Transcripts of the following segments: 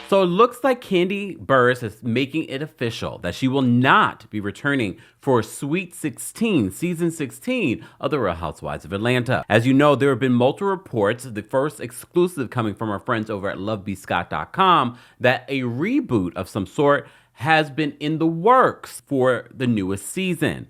So it looks like Kandi Burruss is making it official that she will not be returning for Sweet 16, Season 16 of The Real Housewives of Atlanta. As you know, there have been multiple reports, the first exclusive coming from our friends over at lovebscott.com, that a reboot of some sort has been in the works for the newest season.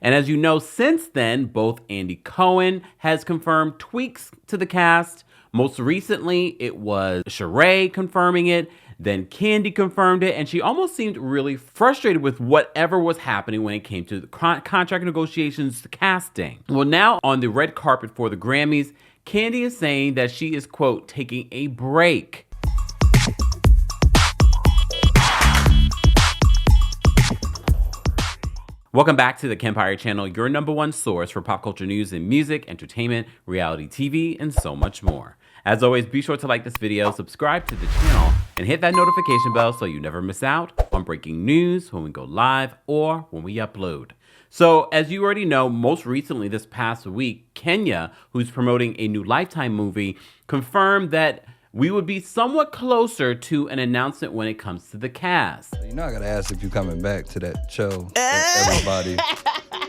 And as you know, since then, both Andy Cohen has confirmed tweaks to the cast. Most recently, it was Sheree confirming it. Then Kandi confirmed it. And she almost seemed really frustrated with whatever was happening when it came to the contract negotiations, the casting. Well, now on the red carpet for the Grammys, Kandi is saying that she is, quote, taking a break. Welcome back to the Kempire channel, your #1 source for pop culture news and music, entertainment, reality TV, and so much more. As always, be sure to like this video, subscribe to the channel, and hit that notification bell so you never miss out on breaking news when we go live or when we upload. So, as you already know, most recently this past week, Kenya, who's promoting a new Lifetime movie, confirmed that we would be somewhat closer to an announcement when it comes to the cast. You know I gotta ask if you're coming back to that show. Everybody.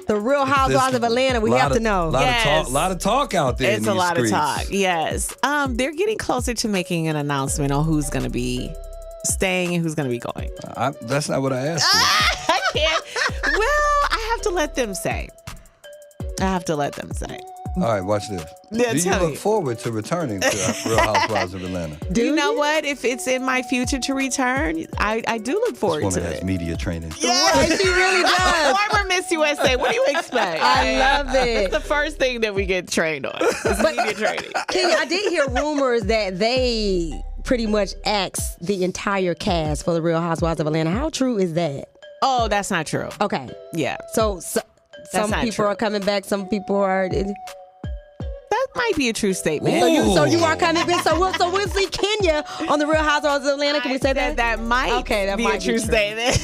The Real Housewives of Atlanta, we have to know. A lot of talk out there. It's a lot of talk, yes. They're getting closer to making an announcement on who's going to be staying and who's going to be going. That's not what I asked for. I can't. Well, I have to let them say. All right, watch this. Yeah, Do you look forward to returning to Real Housewives of Atlanta? You know what? If it's in my future to return, I do look forward This to woman it. has media training. Yeah, she really does. Former Miss USA. What do you expect? I love it. It's the first thing that we get trained on. It's media training. Kenya, I did hear rumors that they pretty much axed the entire cast for The Real Housewives of Atlanta. How true is that? Oh, that's not true. Okay. Yeah. So some people are coming back, some people are... That might be a true statement. So you are coming back. So we'll see Kenya on The Real Housewives of Atlanta. Can we say that? That might be a true statement.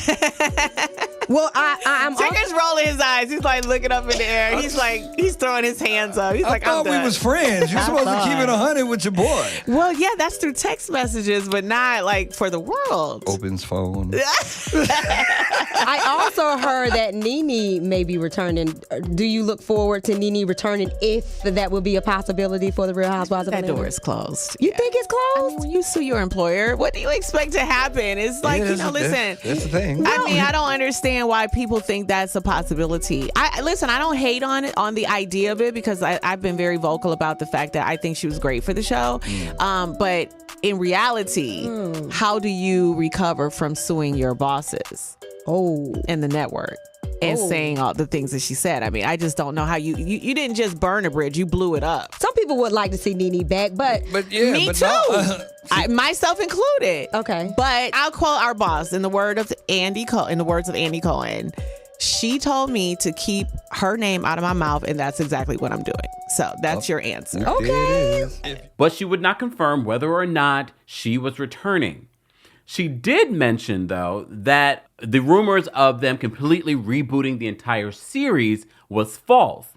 Well, I'm Ticker's rolling his eyes. He's like looking up in the air. He's throwing his hands up. He's like, I thought we was friends. You're supposed to keep it 100 with your boy. Well, yeah, that's through text messages, but not like for the world. Opens phone. I also heard that Nene may be returning. Do you look forward to Nene returning if that would be a possibility for The Real Housewives of Atlanta? That door is closed. You think it's closed? I mean, when you sue your employer, what do you expect to happen? It's like, listen. That's the thing. I mean, I don't understand why people think that's a possibility. I don't hate on it, on the idea of it, because I've been very vocal about the fact that I think she was great for the show. But in reality, how do you recover from suing your bosses in the network and saying all the things that she said? I mean, I just don't know how you didn't just burn a bridge, you blew it up. Some people would like to see Nene back, but me too. Myself included. Okay. But I'll quote our boss in the words of Andy Cohen. She told me to keep her name out of my mouth, and that's exactly what I'm doing. So that's your answer. Okay. But she would not confirm whether or not she was returning. She did mention, though, that the rumors of them completely rebooting the entire series was false.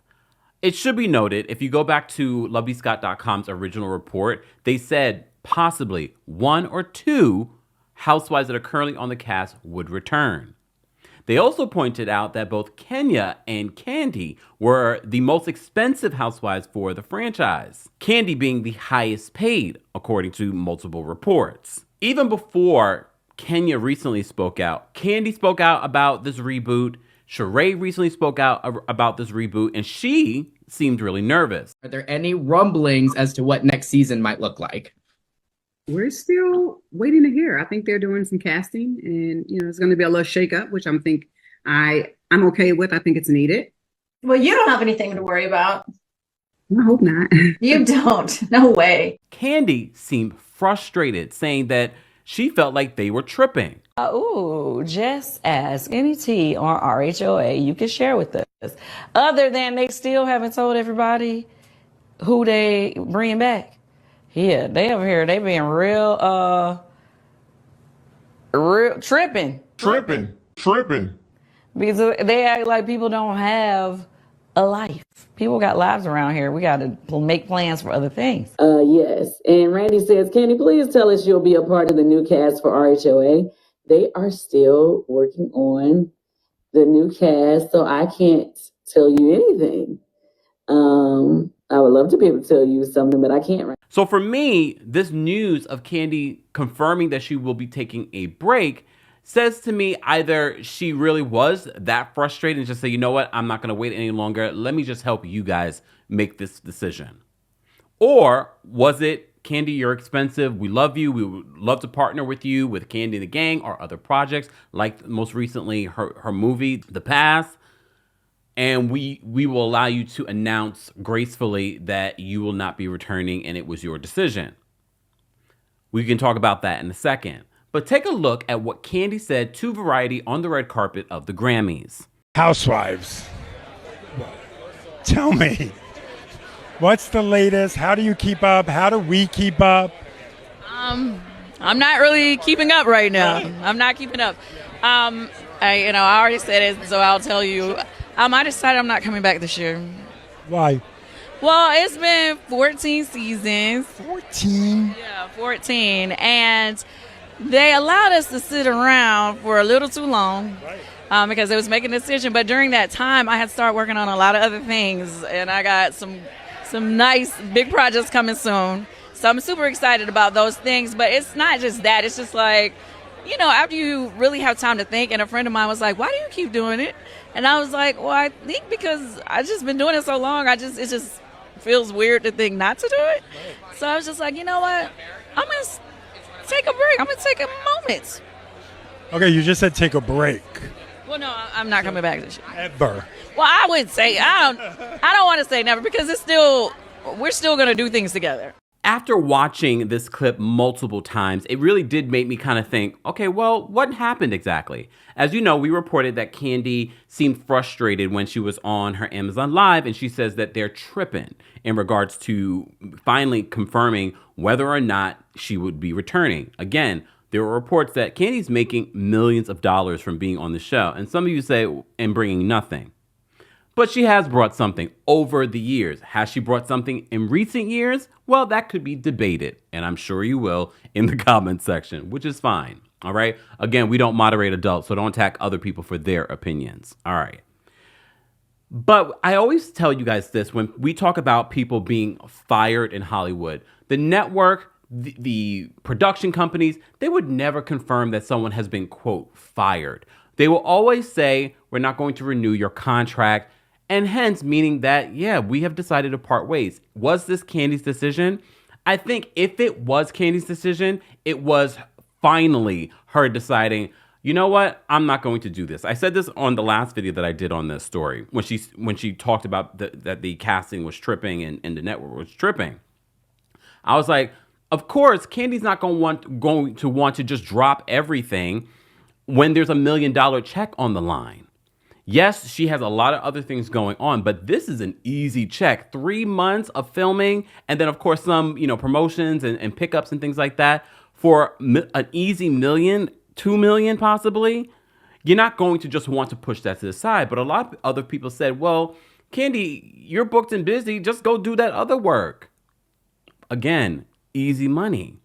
It should be noted, if you go back to lovebscott.com's original report, they said possibly 1 or 2 housewives that are currently on the cast would return. They also pointed out that both Kenya and Kandi were the most expensive housewives for the franchise, Kandi being the highest paid, according to multiple reports. Even before Kenya recently spoke out, Kandi spoke out about this reboot. Sheree recently spoke out about this reboot, and she seemed really nervous. Are there any rumblings as to what next season might look like? We're still waiting to hear. I think they're doing some casting, and it's going to be a little shakeup, which I'm okay with. I think it's needed. Well, you don't have anything to worry about. I hope not. You don't. No way. Kandi seemed frustrated, saying that she felt like they were tripping. Just ask any tea on RHOA you can share with us. Other than they still haven't told everybody who they bring back. Yeah, they over here, they being real tripping. Tripping. Because they act like people don't have a life. People got lives around here. We got to make plans for other things. Yes. And Randy says, Kandi, please tell us you'll be a part of the new cast for RHOA. They are still working on the new cast, so I can't tell you anything. I would love to be able to tell you something, but I can't. Right. So for me, this news of Kandi confirming that she will be taking a break says to me either she really was that frustrated and just say, you know what, I'm not going to wait any longer. Let me just help you guys make this decision. Or was it, Kandi, you're expensive. We love you. We would love to partner with you with Kandi and the Gang or other projects, like most recently her movie, The Pass. And we will allow you to announce gracefully that you will not be returning and it was your decision. We can talk about that in a second. But take a look at what Kandi said to Variety on the red carpet of the Grammys. Housewives. Tell me, what's the latest? How do you keep up? How do we keep up? I'm not really keeping up right now. I'm not keeping up. I already said it, so I'll tell you. I decided I'm not coming back this year. Why? Well, it's been 14 seasons. 14? Yeah, 14. And they allowed us to sit around for a little too long because they was making a decision. But during that time, I had started working on a lot of other things, and I got some nice big projects coming soon. So I'm super excited about those things. But it's not just that. It's just like, after you really have time to think, and a friend of mine was like, why do you keep doing it? And I was like, well, I think because I just been doing it so long, it just feels weird to think not to do it. So I was just like, you know what? I'm going to take a break. I'm going to take a moment. Okay, you just said take a break. Well, no, I'm not coming back this year. Ever. Well, I would say, I don't want to say never because we're still going to do things together. After watching this clip multiple times, it really did make me kind of think, okay, well, what happened exactly? As you know, we reported that Kandi seemed frustrated when she was on her Amazon Live, and she says that they're tripping in regards to finally confirming whether or not she would be returning. Again, there were reports that Kandi's making millions of dollars from being on the show, and some of you say, and bringing nothing. But she has brought something over the years. Has she brought something in recent years? Well, that could be debated, and I'm sure you will in the comment section, which is fine, all right? Again, we don't moderate adults, so don't attack other people for their opinions, all right? But I always tell you guys this, when we talk about people being fired in Hollywood, the network, the production companies, they would never confirm that someone has been, quote, fired. They will always say, we're not going to renew your contract, and hence meaning that, yeah, we have decided to part ways. Was this Kandi's decision? I think if it was Kandi's decision, it was finally her deciding, you know what? I'm not going to do this. I said this on the last video that I did on this story when she talked about that the casting was tripping and the network was tripping. I was like, of course, Kandi's not going to want to just drop everything when there's $1 million check on the line. Yes, she has a lot of other things going on, but this is an easy check. 3 months of filming, and then of course some, promotions and pickups and things like that for an easy $1 million, $2 million possibly. You're not going to just want to push that to the side. But a lot of other people said, well, Kandi, you're booked and busy. Just go do that other work. Again, easy money.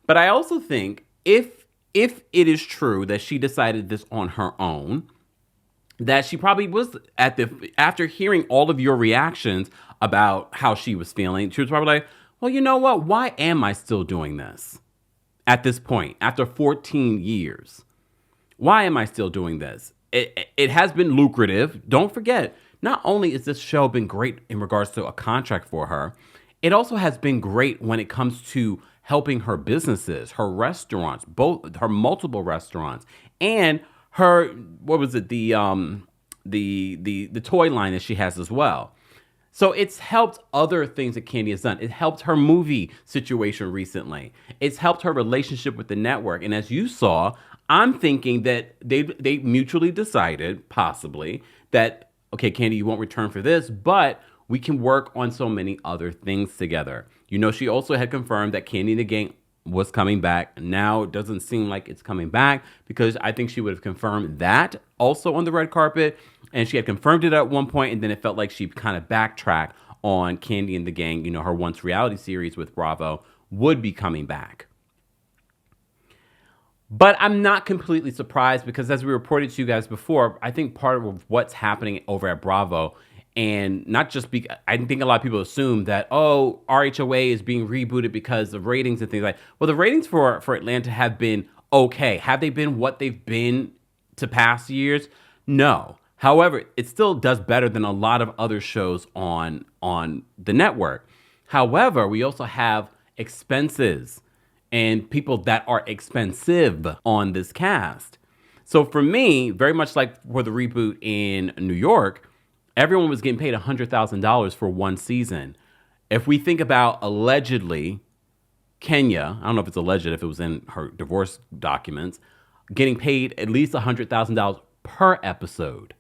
But I also think if it is true that she decided this on her own, that she probably was after hearing all of your reactions about how she was feeling, she was probably like, well, you know what? Why am I still doing this at this point after 14 years? Why am I still doing this? It has been lucrative. Don't forget, not only has this show been great in regards to a contract for her, it also has been great when it comes to helping her businesses, her restaurants, both her multiple restaurants, and her, what was it, the toy line that she has as well. So it's helped other things that Kandi has done. It helped her movie situation recently. It's helped her relationship with the network. And as you saw, I'm thinking that they mutually decided, possibly, that, okay, Kandi, you won't return for this, but we can work on so many other things together. She also had confirmed that Kandi and the Gang was coming back. Now it doesn't seem like it's coming back, because I think she would have confirmed that also on the red carpet. And she had confirmed it at one point, and then it felt like she kind of backtracked on Kandi and the Gang. You know, her once reality series with Bravo would be coming back. But I'm not completely surprised, because as we reported to you guys before, I think part of what's happening over at Bravo, and not just I think a lot of people assume that, oh, RHOA is being rebooted because of ratings and things like that. Well, the ratings for Atlanta have been okay. Have they been what they've been to past years? No. However, it still does better than a lot of other shows on the network. However, we also have expenses and people that are expensive on this cast. So for me, very much like for the reboot in New York, everyone was getting paid $100,000 for one season. If we think about allegedly, Kenya, I don't know if it's alleged, if it was in her divorce documents, getting paid at least $100,000 per episode.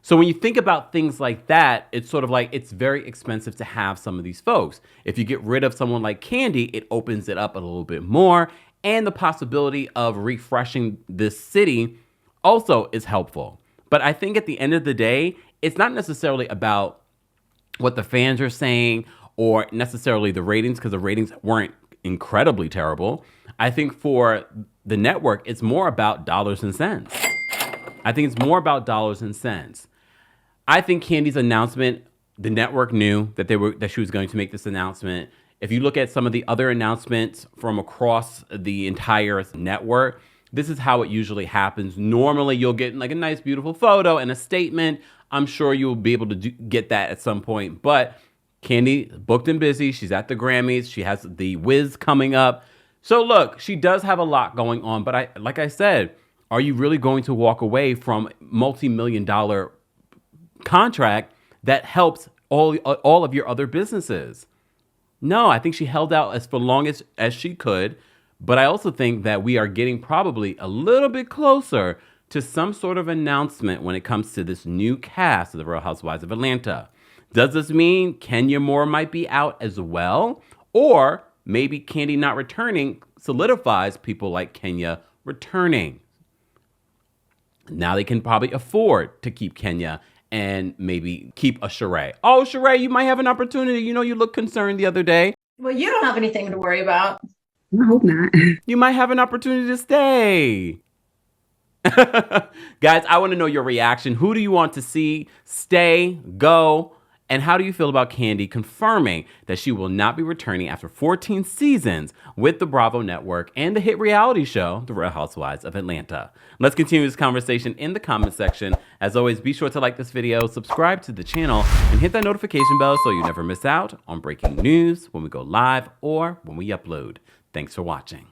So when you think about things like that, it's sort of like it's very expensive to have some of these folks. If you get rid of someone like Kandi, it opens it up a little bit more. And the possibility of refreshing this city also is helpful. But I think at the end of the day, it's not necessarily about what the fans are saying or necessarily the ratings, because the ratings weren't incredibly terrible. I think for the network, it's more about dollars and cents. I think it's more about dollars and cents. I think Kandi's announcement, the network knew that she was going to make this announcement. If you look at some of the other announcements from across the entire network, this is how it usually happens. Normally, you'll get like a nice, beautiful photo and a statement. I'm sure you'll be able to get that at some point. But Kandi booked and busy. She's at the Grammys. She has the Wiz coming up. So look, she does have a lot going on. But like I said, are you really going to walk away from multi-million-dollar contract that helps all of your other businesses? No, I think she held out for long as she could. But I also think that we are getting probably a little bit closer to some sort of announcement when it comes to this new cast of the Real Housewives of Atlanta. Does this mean Kenya Moore might be out as well? Or maybe Kandi not returning solidifies people like Kenya returning. Now they can probably afford to keep Kenya and maybe keep a Sheree. Oh, Sheree, you might have an opportunity. You know, you looked concerned the other day. Well, you don't have anything to worry about. I hope not. You might have an opportunity to stay. Guys, I want to know your reaction. Who do you want to see stay, go? And how do you feel about Kandi confirming that she will not be returning after 14 seasons with the Bravo network and the hit reality show, The Real Housewives of Atlanta? Let's continue this conversation in the comment section. As always, be sure to like this video, subscribe to the channel, and hit that notification bell so you never miss out on breaking news when we go live or when we upload. Thanks for watching.